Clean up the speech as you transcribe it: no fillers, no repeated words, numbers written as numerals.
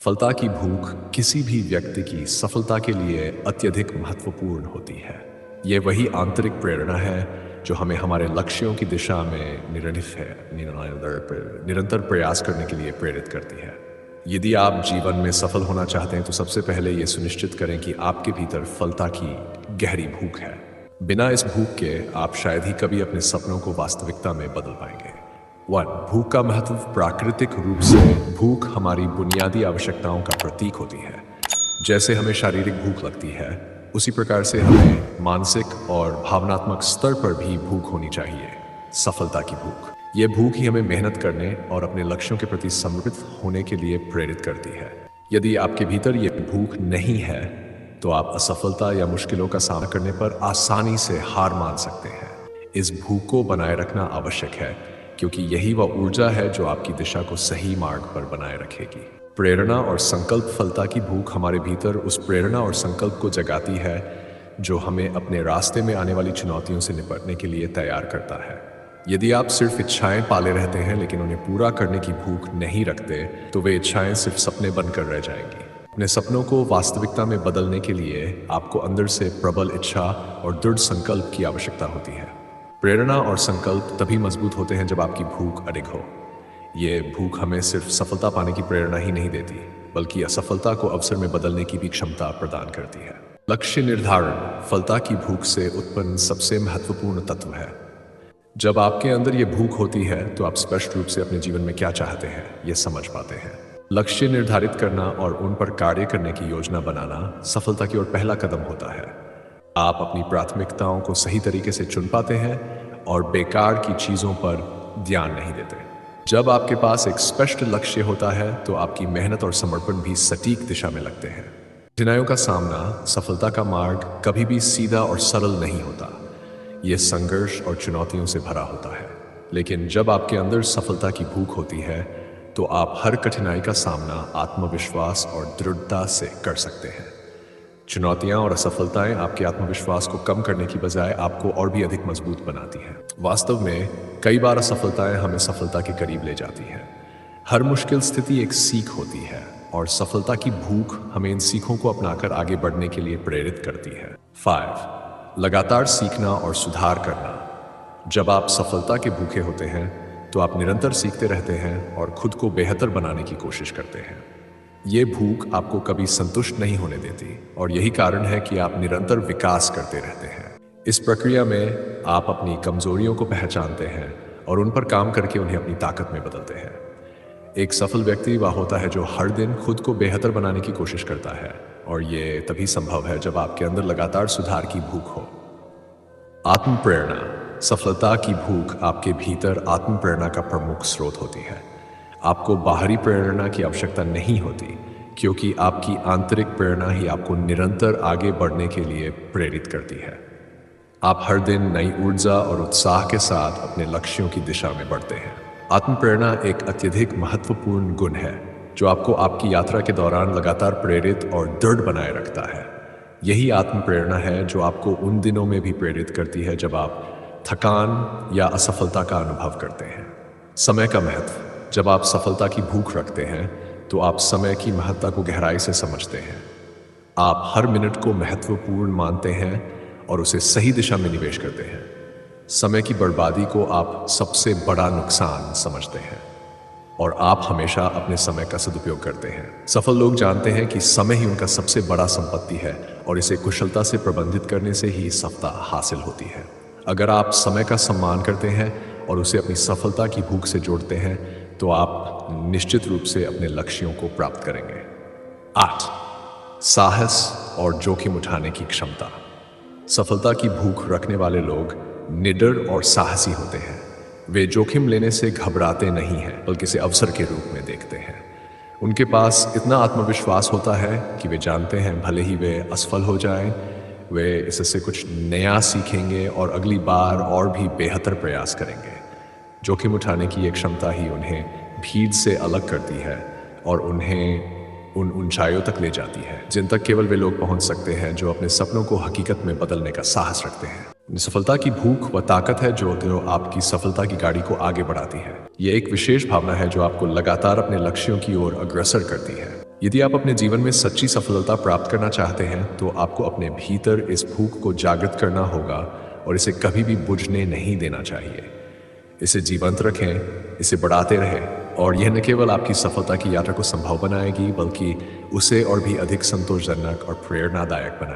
सफलता की भूख किसी भी व्यक्ति की सफलता के लिए अत्यधिक महत्वपूर्ण होती है। ये वही आंतरिक प्रेरणा है जो हमें हमारे लक्ष्यों की दिशा में निरंतर प्रयास करने के लिए प्रेरित करती है। यदि आप जीवन में सफल होना चाहते हैं तो सबसे पहले ये सुनिश्चित करें कि आपके भीतर सफलता की गहरी भूख है। बिना इस भूख के आप शायद ही कभी अपने सपनों को वास्तविकता में बदल पाएंगे। 1. भूख का महत्व। प्राकृतिक रूप से भूख हमारी बुनियादी आवश्यकताओं का प्रतीक होती है। जैसे हमें शारीरिक भूख लगती है, उसी प्रकार से हमें मानसिक और भावनात्मक स्तर पर भी भूख होनी चाहिए। सफलता की भूख, ये भूख ही हमें मेहनत करने और अपने लक्ष्यों के प्रति समर्पित होने के लिए प्रेरित करती है। यदि आपके भीतर ये भूख नहीं है तो आप असफलता या मुश्किलों का सामना करने पर आसानी से हार मान सकते हैं। इस भूख को बनाए रखना आवश्यक है, क्योंकि यही वह ऊर्जा है जो आपकी दिशा को सही मार्ग पर बनाए रखेगी। प्रेरणा और संकल्प। सफलता की भूख हमारे भीतर उस प्रेरणा और संकल्प को जगाती है जो हमें अपने रास्ते में आने वाली चुनौतियों से निपटने के लिए तैयार करता है। यदि आप सिर्फ इच्छाएं पाले रहते हैं लेकिन उन्हें पूरा करने की भूख नहीं रखते, तो वे इच्छाएं सिर्फ सपने बनकर रह जाएंगी। अपने सपनों को वास्तविकता में बदलने के लिए आपको अंदर से प्रबल इच्छा और दृढ़ संकल्प की आवश्यकता होती है। प्रेरणा और संकल्प तभी मजबूत होते हैं जब आपकी भूख अडिग हो। ये भूख हमें सिर्फ सफलता पाने की प्रेरणा ही नहीं देती, बल्कि असफलता को अवसर में बदलने की भी क्षमता प्रदान करती है। लक्ष्य निर्धारण। सफलता की भूख से उत्पन्न सबसे महत्वपूर्ण तत्व है। जब आपके अंदर ये भूख होती है तो आप स्पष्ट रूप से अपने जीवन में क्या चाहते हैं ये समझ पाते हैं। लक्ष्य निर्धारित करना और उन पर कार्य करने की योजना बनाना सफलता की ओर पहला कदम होता है। आप अपनी प्राथमिकताओं को सही तरीके से चुन पाते हैं और बेकार की चीजों पर ध्यान नहीं देते। जब आपके पास एक स्पष्ट लक्ष्य होता है तो आपकी मेहनत और समर्पण भी सटीक दिशा में लगते हैं। कठिनाइयों का सामना। सफलता का मार्ग कभी भी सीधा और सरल नहीं होता। यह संघर्ष और चुनौतियों से भरा होता है, लेकिन जब आपके अंदर सफलता की भूख होती है तो आप हर कठिनाई का सामना आत्मविश्वास और दृढ़ता से कर सकते हैं। चुनौतियां और असफलताएं आपके आत्मविश्वास को कम करने की बजाय आपको और भी अधिक मजबूत बनाती हैं। वास्तव में कई बार असफलताएं हमें सफलता के करीब ले जाती हैं। हर मुश्किल स्थिति एक सीख होती है और सफलता की भूख हमें इन सीखों को अपनाकर आगे बढ़ने के लिए प्रेरित करती है। 5. लगातार सीखना और सुधार करना। जब आप सफलता के भूखे होते हैं तो आप निरंतर सीखते रहते हैं और खुद को बेहतर बनाने की कोशिश करते हैं। ये भूख आपको कभी संतुष्ट नहीं होने देती और यही कारण है कि आप निरंतर विकास करते रहते हैं। इस प्रक्रिया में आप अपनी कमजोरियों को पहचानते हैं और उन पर काम करके उन्हें अपनी ताकत में बदलते हैं। एक सफल व्यक्ति वह होता है जो हर दिन खुद को बेहतर बनाने की कोशिश करता है, और ये तभी संभव है जब आपके अंदर लगातार सुधार की भूख हो। आत्म प्रेरणा। सफलता की भूख आपके भीतर आत्म प्रेरणा का प्रमुख स्रोत होती है। आपको बाहरी प्रेरणा की आवश्यकता नहीं होती, क्योंकि आपकी आंतरिक प्रेरणा ही आपको निरंतर आगे बढ़ने के लिए प्रेरित करती है। आप हर दिन नई ऊर्जा और उत्साह के साथ अपने लक्ष्यों की दिशा में बढ़ते हैं। आत्म प्रेरणा एक अत्यधिक महत्वपूर्ण गुण है जो आपको आपकी यात्रा के दौरान लगातार प्रेरित और दृढ़ बनाए रखता है। यही आत्म प्रेरणा है जो आपको उन दिनों में भी प्रेरित करती है जब आप थकान या असफलता का अनुभव करते हैं। समय का महत्व। जब आप सफलता की भूख रखते हैं तो आप समय की महत्ता को गहराई से समझते हैं। आप हर मिनट को महत्वपूर्ण मानते हैं और उसे सही दिशा में निवेश करते हैं। समय की बर्बादी को आप सबसे बड़ा नुकसान समझते हैं और आप हमेशा अपने समय का सदुपयोग करते हैं। सफल लोग जानते हैं कि समय ही उनका सबसे बड़ा संपत्ति है और इसे कुशलता से प्रबंधित करने से ही सफलता हासिल होती है। अगर आप समय का सम्मान करते हैं और उसे अपनी सफलता की भूख से जोड़ते हैं तो आप निश्चित रूप से अपने लक्ष्यों को प्राप्त करेंगे। 8. साहस और जोखिम उठाने की क्षमता। सफलता की भूख रखने वाले लोग निडर और साहसी होते हैं। वे जोखिम लेने से घबराते नहीं हैं, बल्कि इसे अवसर के रूप में देखते हैं। उनके पास इतना आत्मविश्वास होता है कि वे जानते हैं भले ही वे असफल हो जाएं, वे इससे कुछ नया सीखेंगे और अगली बार और भी बेहतर प्रयास करेंगे। जोखिम उठाने की ये क्षमता ही उन्हें भीड़ से अलग करती है और उन्हें उन ऊंचाइयों तक ले जाती है जिन तक केवल वे लोग पहुंच सकते हैं जो अपने सपनों को हकीकत में बदलने का साहस रखते हैं। सफलता की भूख वह ताकत है जो आपकी सफलता की गाड़ी को आगे बढ़ाती है। यह एक विशेष भावना है जो आपको लगातार अपने लक्ष्यों की ओर अग्रसर करती है। यदि आप अपने जीवन में सच्ची सफलता प्राप्त करना चाहते हैं तो आपको अपने भीतर इस भूख को जागृत करना होगा और इसे कभी भी बुझने नहीं देना चाहिए। इसे जीवंत रखें, इसे बढ़ाते रहें और यह न केवल आपकी सफलता की यात्रा को संभव बनाएगी बल्कि उसे और भी अधिक संतोषजनक और प्रेरणादायक बनाएगी।